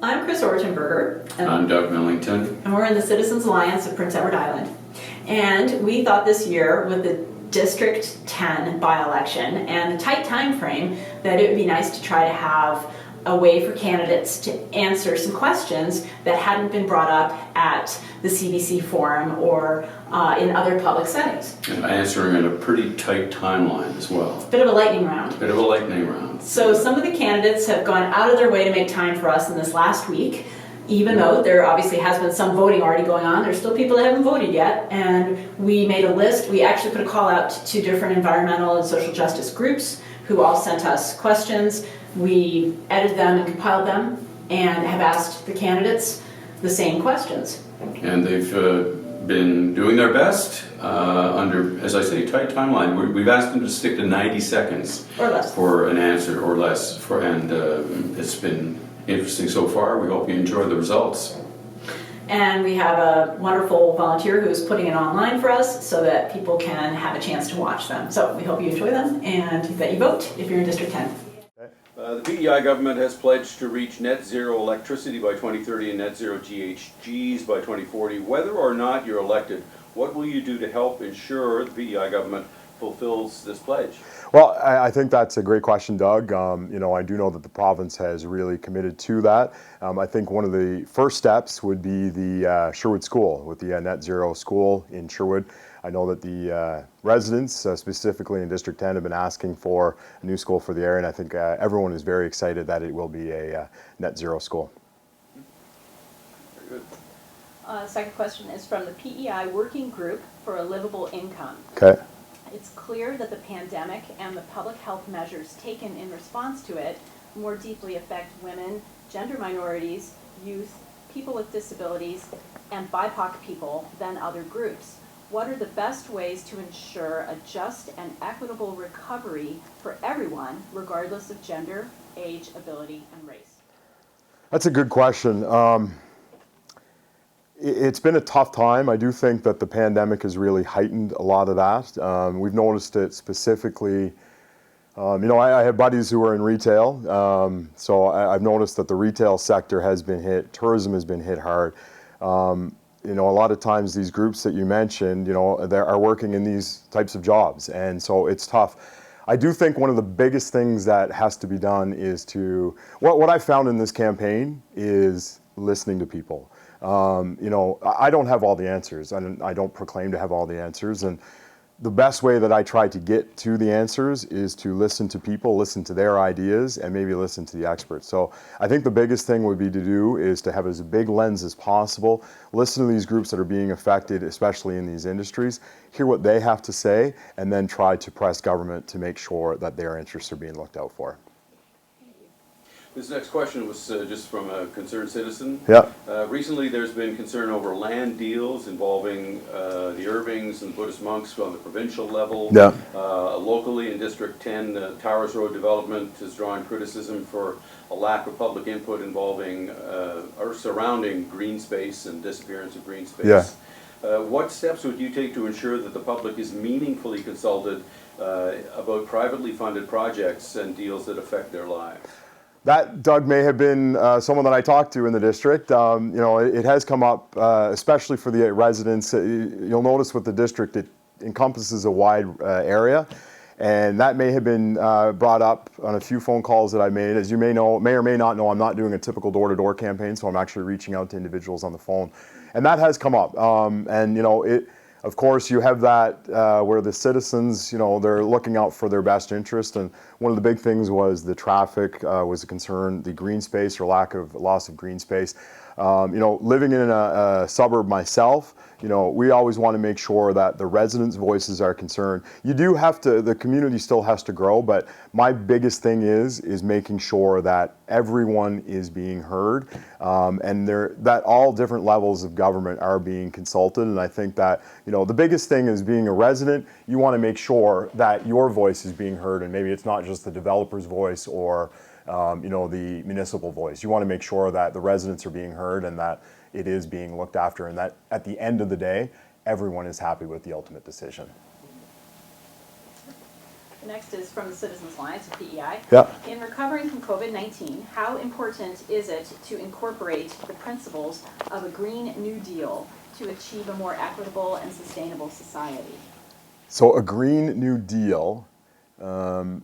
I'm Chris Ortenberger. And I'm Doug Millington. And we're in the Citizens Alliance of Prince Edward Island. And we thought this year, with the District 10 by-election and the tight time frame, that it would be nice to try to have a way for candidates to answer some questions that hadn't been brought up at the CBC forum or in other public settings. And answering in a pretty tight timeline as well. Bit of a lightning round. Bit of a lightning round. So some of the candidates have gone out of their way to make time for us in this last week. Even though there obviously has been some voting already going on, there's still people that haven't voted yet. And we made a list. We actually put a call out to different environmental and social justice groups who all sent us questions. We edited them and compiled them and have asked the candidates the same questions. And they've been doing their best under, as I say, tight timeline. We've asked them to stick to 90 seconds or less for an answer, or less. And it's been interesting so far. We hope you enjoy the results. And we have a wonderful volunteer who's putting it online for us so that people can have a chance to watch them. So we hope you enjoy them and that you vote if you're in District 10. The PEI government has pledged to reach net zero electricity by 2030 and net zero GHGs by 2040. Whether or not you're elected, what will you do to help ensure the PEI government fulfills this pledge? Well, I think that's a great question, Doug. You know, I do know that the province has really committed to that. I think one of the first steps would be the Sherwood School, with the Net Zero School in Sherwood. I know that the residents, specifically in District 10, have been asking for a new school for the area, and I think everyone is very excited that it will be a Net Zero school. Very good. Second question is from the PEI Working Group for a Livable Income. Okay. It's clear that the pandemic and the public health measures taken in response to it more deeply affect women, gender minorities, youth, people with disabilities, and BIPOC people than other groups. What are the best ways to ensure a just and equitable recovery for everyone, regardless of gender, age, ability, and race? That's a good question. It's been a tough time. I do think that the pandemic has really heightened a lot of that. We've noticed it specifically. You know, I have buddies who are in retail, so I've noticed that the retail sector has been hit. Tourism has been hit hard. You know, a lot of times these groups that you mentioned, you know, they are working in these types of jobs, and so it's tough. I do think one of the biggest things that has to be done is to, what I found in this campaign is listening to people. You know, I don't have all the answers, and I don't proclaim to have all the answers, and the best way that I try to get to the answers is to listen to people, listen to their ideas, and maybe listen to the experts. So I think the biggest thing would be to do is to have as big lens as possible, listen to these groups that are being affected, especially in these industries, hear what they have to say, and then try to press government to make sure that their interests are being looked out for. This next question was just from a concerned citizen. Yeah. Recently there's been concern over land deals involving the Irvings and Buddhist monks on the provincial level. Yeah. Locally in District 10, the Towers Road development has drawn criticism for a lack of public input involving or surrounding green space and disappearance of green space. Yeah. What steps would you take to ensure that the public is meaningfully consulted about privately funded projects and deals that affect their lives? That, Doug, may have been someone that I talked to in the district. You know, it has come up, especially for the residents. You'll notice with the district, it encompasses a wide area, and that may have been brought up on a few phone calls that I made. As you may know, may or may not know, I'm not doing a typical door-to-door campaign, so I'm actually reaching out to individuals on the phone, and that has come up. And you know, of course, you have that where the citizens, you know, they're looking out for their best interest, and one of the big things was the traffic was a concern, the green space or loss of green space. You know, living in a suburb myself, you know, we always want to make sure that the residents' voices are concerned. You do have to, the community still has to grow, but my biggest thing is making sure that everyone is being heard, and that all different levels of government are being consulted. And I think that, you know, the biggest thing is being a resident, you want to make sure that your voice is being heard, and maybe it's not just the developer's voice or you know, the municipal voice. You want to make sure that the residents are being heard and that it is being looked after, and that at the end of the day, everyone is happy with the ultimate decision. The next is from the Citizens Alliance of PEI. Yeah. In recovering from COVID-19, how important is it to incorporate the principles of a Green New Deal to achieve a more equitable and sustainable society? So a Green New Deal, do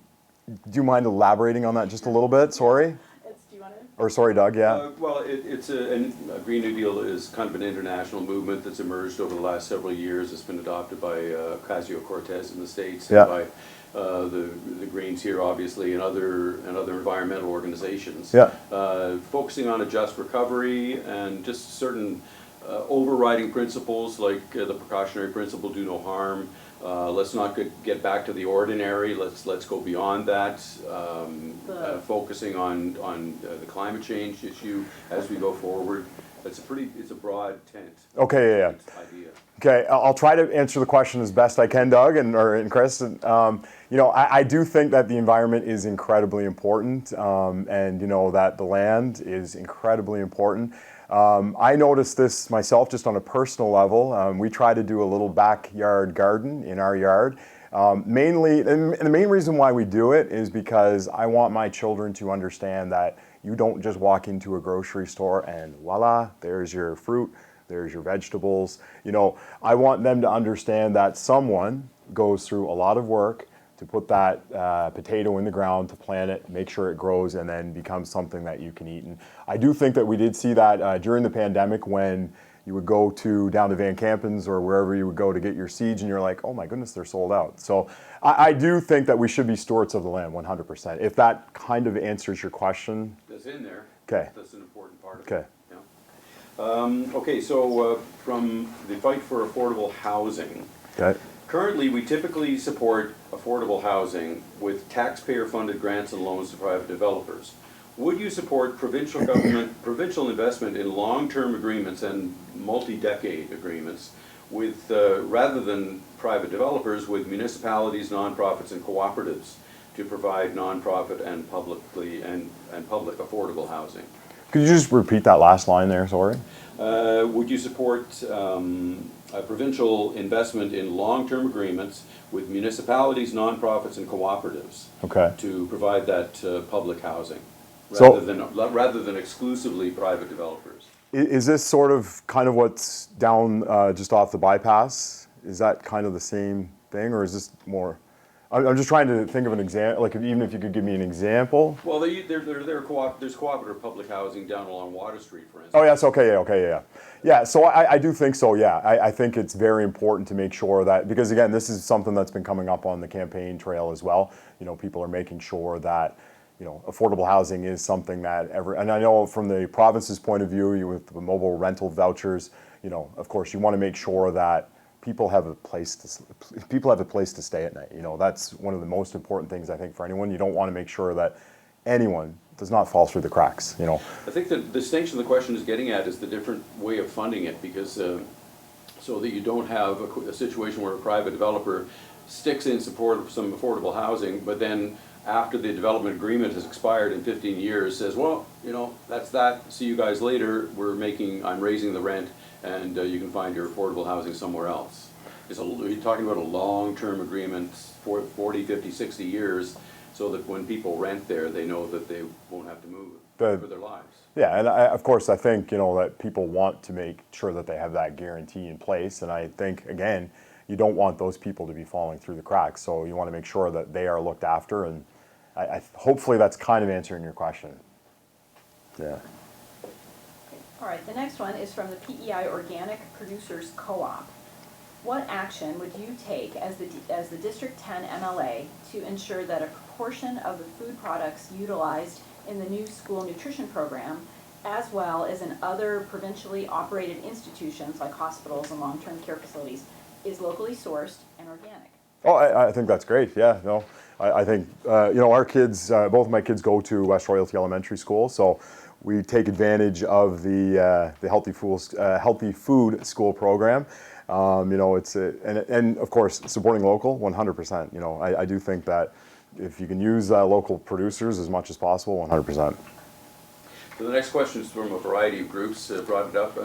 you mind elaborating on that just a little bit? Sorry? Do you want to? Or sorry, Doug, yeah? Well, a Green New Deal is kind of an international movement that's emerged over the last several years. It's been adopted by Ocasio-Cortez in the States Yeah. and by the Greens here, obviously, and other environmental organizations. Yeah. Focusing on a just recovery and just certain overriding principles like the precautionary principle, do no harm. Let's not get back to the ordinary. Let's go beyond that. Focusing on the climate change issue as we go forward. It's a broad tent. Okay, yeah. Idea. Okay, I'll try to answer the question as best I can, Doug and Chris. You know, I do think that the environment is incredibly important, and you know that the land is incredibly important. I noticed this myself just on a personal level. We try to do a little backyard garden in our yard. Mainly, and the main reason why we do it is because I want my children to understand that you don't just walk into a grocery store and voila, there's your fruit, there's your vegetables. You know, I want them to understand that someone goes through a lot of work to put that potato in the ground, to plant it, make sure it grows, and then becomes something that you can eat. And I do think that we did see that during the pandemic when you would go down to Van Campen's or wherever you would go to get your seeds, and you're like, oh my goodness, they're sold out. So I do think that we should be stewards of the land, 100%. If that kind of answers your question. That's in there. Okay. That's an important part of Okay. it. Yeah. Okay, so from the fight for affordable housing. Okay. Currently, we typically support affordable housing with taxpayer-funded grants and loans to private developers. Would you support provincial investment in long-term agreements and multi-decade agreements with, rather than private developers, with municipalities, nonprofits, and cooperatives to provide nonprofit and public affordable housing? Could you just repeat that last line there, sorry? Would you support a provincial investment in long-term agreements with municipalities, nonprofits, and cooperatives to provide that public housing, rather than exclusively private developers? Is this sort of kind of what's down just off the bypass? Is that kind of the same thing, or is this more? I'm just trying to think of an example, like even if you could give me an example. Well, there's cooperative public housing down along Water Street, for instance. Oh, yes, okay, yeah. So I do think so, yeah. I think it's very important to make sure that, because again, this is something that's been coming up on the campaign trail as well. You know, people are making sure that, you know, affordable housing is something that and I know from the province's point of view, with the mobile rental vouchers, you know, of course, you want to make sure that people have a place to stay at night. You know, that's one of the most important things I think for anyone. You don't want to make sure that anyone does not fall through the cracks, you know. I think the distinction the question is getting at is the different way of funding it, because so that you don't have a situation where a private developer sticks in support of some affordable housing, but then after the development agreement has expired in 15 years says, well, you know, that's that, see you guys later, I'm raising the rent, and you can find your affordable housing somewhere else. You're talking about a long-term agreement, 40, 50, 60 years, so that when people rent there, they know that they won't have to move for their lives. Yeah, and of course, I think, you know, that people want to make sure that they have that guarantee in place, and I think, again, you don't want those people to be falling through the cracks, so you want to make sure that they are looked after, and hopefully that's kind of answering your question. Yeah. All right, the next one is from the PEI Organic Producers Co-op. What action would you take as the District 10 MLA to ensure that a proportion of the food products utilized in the new school nutrition program, as well as in other provincially operated institutions like hospitals and long-term care facilities, is locally sourced and organic? Oh, I think that's great. Yeah, no, I think you know, our kids, both of my kids go to West Royalty Elementary School, so we take advantage of the Healthy Food School program. You know, and of course supporting local, 100%. You know, I do think that if you can use local producers as much as possible, 100%. So the next question is from a variety of groups, brought it up,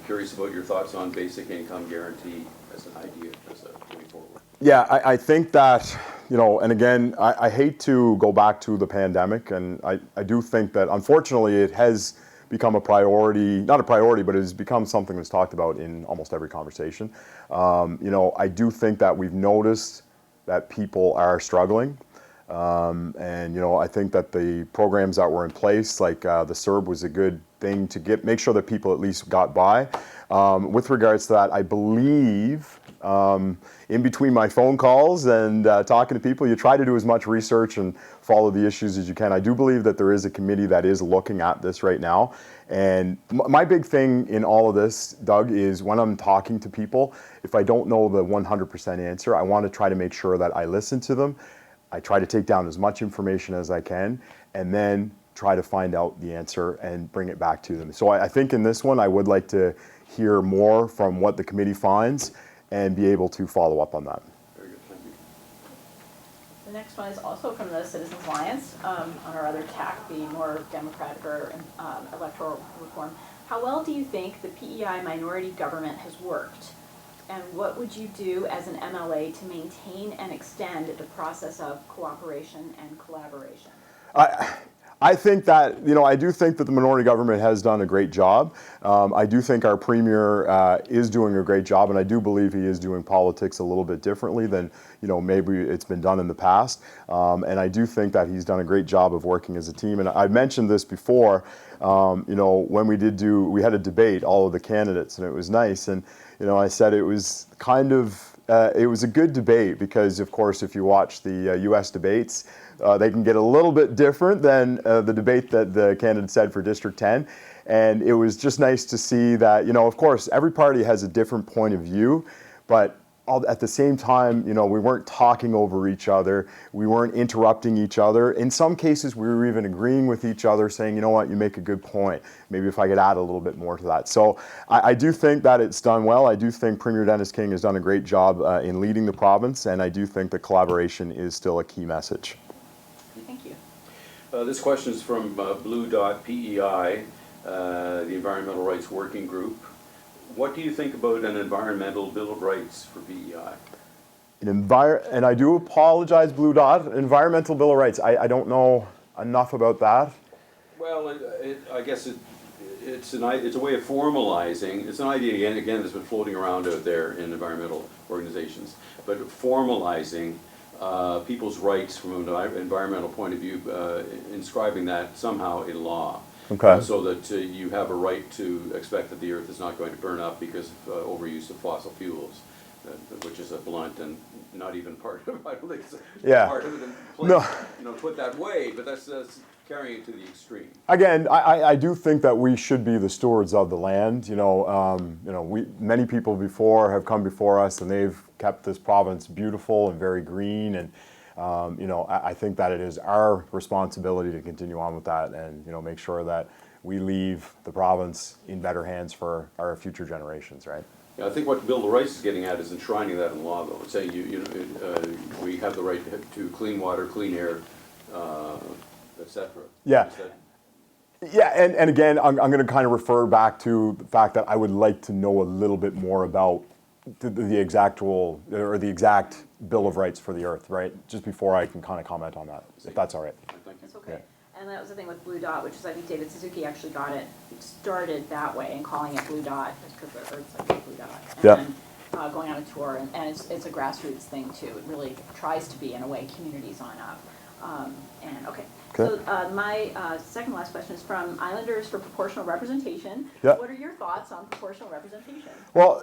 curious about your thoughts on basic income guarantee as an idea, as a way forward. Yeah, I think that, you know, and again, I hate to go back to the pandemic, and I do think that unfortunately it has become a priority, not a priority, but it has become something that's talked about in almost every conversation. You know, I do think that we've noticed that people are struggling. And you know, I think that the programs that were in place, like the CERB, was a good thing to make sure that people at least got by. With regards to that, I believe in between my phone calls and talking to people, you try to do as much research and follow the issues as you can. I do believe that there is a committee that is looking at this right now. And my big thing in all of this, Doug, is when I'm talking to people, if I don't know the 100% answer, I want to try to make sure that I listen to them. I try to take down as much information as I can, and then try to find out the answer and bring it back to them. So I think in this one, I would like to hear more from what the committee finds and be able to follow up on that. Very good, thank you. The next one is also from the Citizens Alliance, on our other tack, the more democratic or electoral reform. How well do you think the PEI minority government has worked? And what would you do as an MLA to maintain and extend the process of cooperation and collaboration? I think that, you know, I do think that the minority government has done a great job. I do think our premier is doing a great job, and I do believe he is doing politics a little bit differently than, you know, maybe it's been done in the past. And I do think that he's done a great job of working as a team. And I've mentioned this before, you know, when we had a debate, all of the candidates, and it was nice. And, you know, I said it was kind of, it was a good debate because, of course, if you watch the U.S. debates, they can get a little bit different than the debate that the candidate said for District 10. And it was just nice to see that, you know, of course, every party has a different point of view, but at the same time, you know, we weren't talking over each other. We weren't interrupting each other. In some cases, we were even agreeing with each other, saying, you know what, you make a good point. Maybe if I could add a little bit more to that. So I do think that it's done well. I do think Premier Dennis King has done a great job in leading the province, and I do think that collaboration is still a key message. Thank you. This question is from Blue Dot PEI, the Environmental Rights Working Group. What do you think about an environmental Bill of Rights for PEI? And I do apologize, Blue Dot, environmental Bill of Rights. I don't know enough about that. Well, I guess it's a way of formalizing. It's an idea again that's been floating around out there in environmental organizations, but formalizing people's rights from an environmental point of view, inscribing that somehow in law. Okay. So that you have a right to expect that the earth is not going to burn up because of overuse of fossil fuels, which is a blunt and not even part of, I don't think it's part of it, No. You know, put that way, but that's carrying it to the extreme. Again, I do think that we should be the stewards of the land. You know, many people before have come before us, and they've kept this province beautiful and very green. And you know, I think that it is our responsibility to continue on with that, and you know, make sure that we leave the province in better hands for our future generations. Right. Yeah, I think what Bill of Rights is getting at is enshrining that in law, though. It's saying we have the right to clean water, clean air, etc. Yeah. Yeah, and again, I'm going to kind of refer back to the fact that I would like to know a little bit more about the exact Bill of Rights for the Earth, right? Just before I can kind of comment on that, if that's all right. Thank you. That's okay. Yeah. And that was the thing with Blue Dot, which is I think David Suzuki actually got it started that way and calling it Blue Dot because the Earth's like a Blue Dot. And Yeah. then going on a tour, and it's a grassroots thing too. It really tries to be, in a way, communities on up. Okay. So my second last question is from Islanders for Proportional Representation. Yeah. What are your thoughts on proportional representation? Well,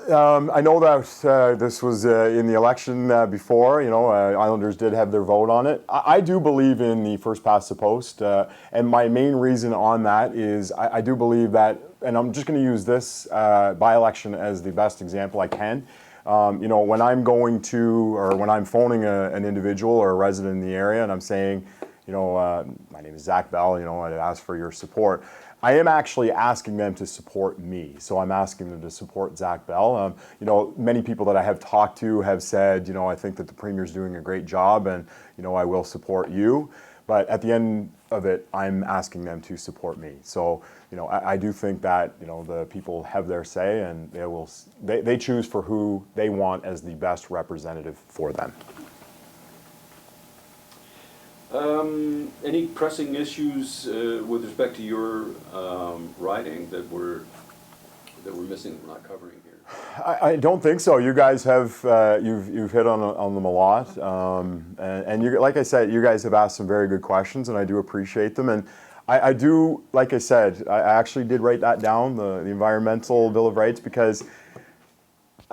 I know that this was in the election before. You know, Islanders did have their vote on it. I do believe in the first past the post, and my main reason on that is I do believe that, and I'm just going to use this by-election as the best example I can. You know, when I'm going to, or when I'm phoning an individual or a resident in the area and I'm saying, you know, my name is Zack Bell, you know, I'd ask for your support. I am actually asking them to support me. So I'm asking them to support Zack Bell. You know, many people that I have talked to have said, you know, I think that the Premier's doing a great job and, you know, I will support you. But at the end of it, I'm asking them to support me. So, you know, I do think that, you know, the people have their say, and they choose for who they want as the best representative for them. Any pressing issues with respect to your riding that we're missing, that we're not covering here? I don't think so. You guys have you've hit on them a lot, and you, like I said, you guys have asked some very good questions, and I do appreciate them. And I do, like I said, I actually did write that down, the Environmental Bill of Rights, because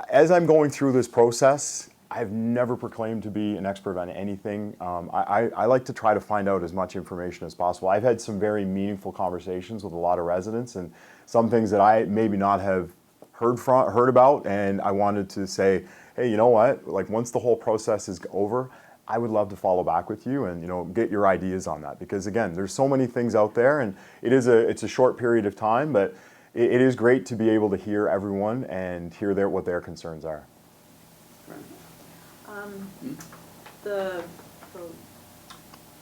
as I'm going through this process, I've never proclaimed to be an expert on anything. I like to try to find out as much information as possible. I've had some very meaningful conversations with a lot of residents, and some things that I maybe not have heard about, and I wanted to say, hey, you know what? Like, once the whole process is over, I would love to follow back with you and, you know, get your ideas on that, because again, there's so many things out there, and it's a short period of time, but it is great to be able to hear everyone and hear what their concerns are.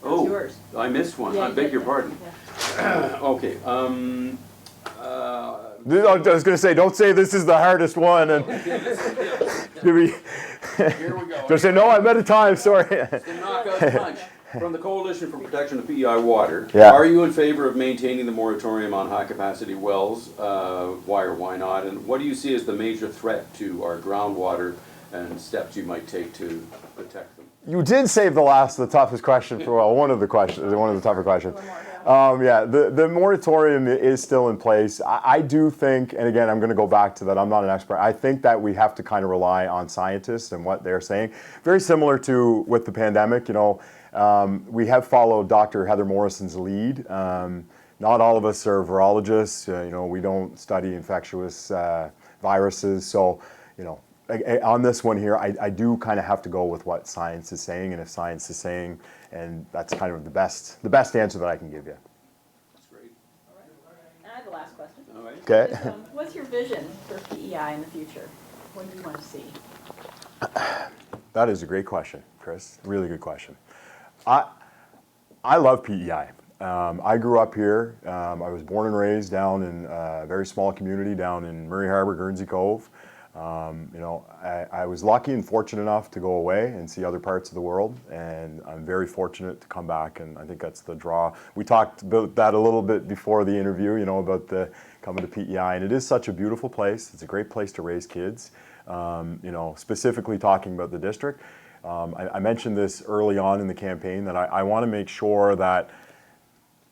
Oh, yours. I missed one. Yeah, I beg your pardon. Yeah. Okay. I was going to say, don't say this is the hardest one, and Here we go. just say, no, I'm out of time, sorry. The knockout punch. From the Coalition for Protection of PEI Water, Yeah. are you in favor of maintaining the moratorium on high-capacity wells? Why or why not? And what do you see as the major threat to our groundwater and steps you might take to protect them? You did save the toughest question for, well, one of the tougher questions. Yeah, the moratorium is still in place. I do think, and again, I'm going to go back to that, I'm not an expert, I think that we have to kind of rely on scientists and what they're saying. Very similar to with the pandemic, you know, we have followed Dr. Heather Morrison's lead. Not all of us are virologists, you know, we don't study infectious viruses, so, you know, on this one here, I do kind of have to go with what science is saying, and if science is saying, and that's kind of the best answer that I can give you. That's great. All right. And I have the last question. All right. Okay. What's your vision for PEI in the future? What do you want to see? That is a great question, Chris. Really good question. I love PEI. I grew up here. I was born and raised down in a very small community down in Murray Harbor, Guernsey Cove. You know, I was lucky and fortunate enough to go away and see other parts of the world, and I'm very fortunate to come back, and I think that's the draw. We talked about that a little bit before the interview, you know, about the coming to PEI, and it is such a beautiful place. It's a great place to raise kids, you know, specifically talking about the district. I mentioned this early on in the campaign that I want to make sure that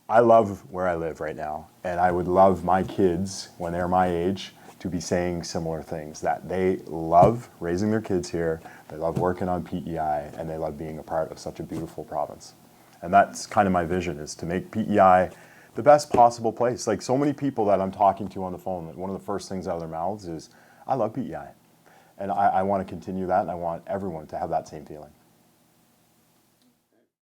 I love where I live right now, and I would love my kids, when they're my age, to be saying similar things, that they love raising their kids here, they love working on PEI, and they love being a part of such a beautiful province. And that's kind of my vision, is to make PEI the best possible place. Like, so many people that I'm talking to on the phone, one of the first things out of their mouths is, I love PEI. And I want to continue that, and I want everyone to have that same feeling.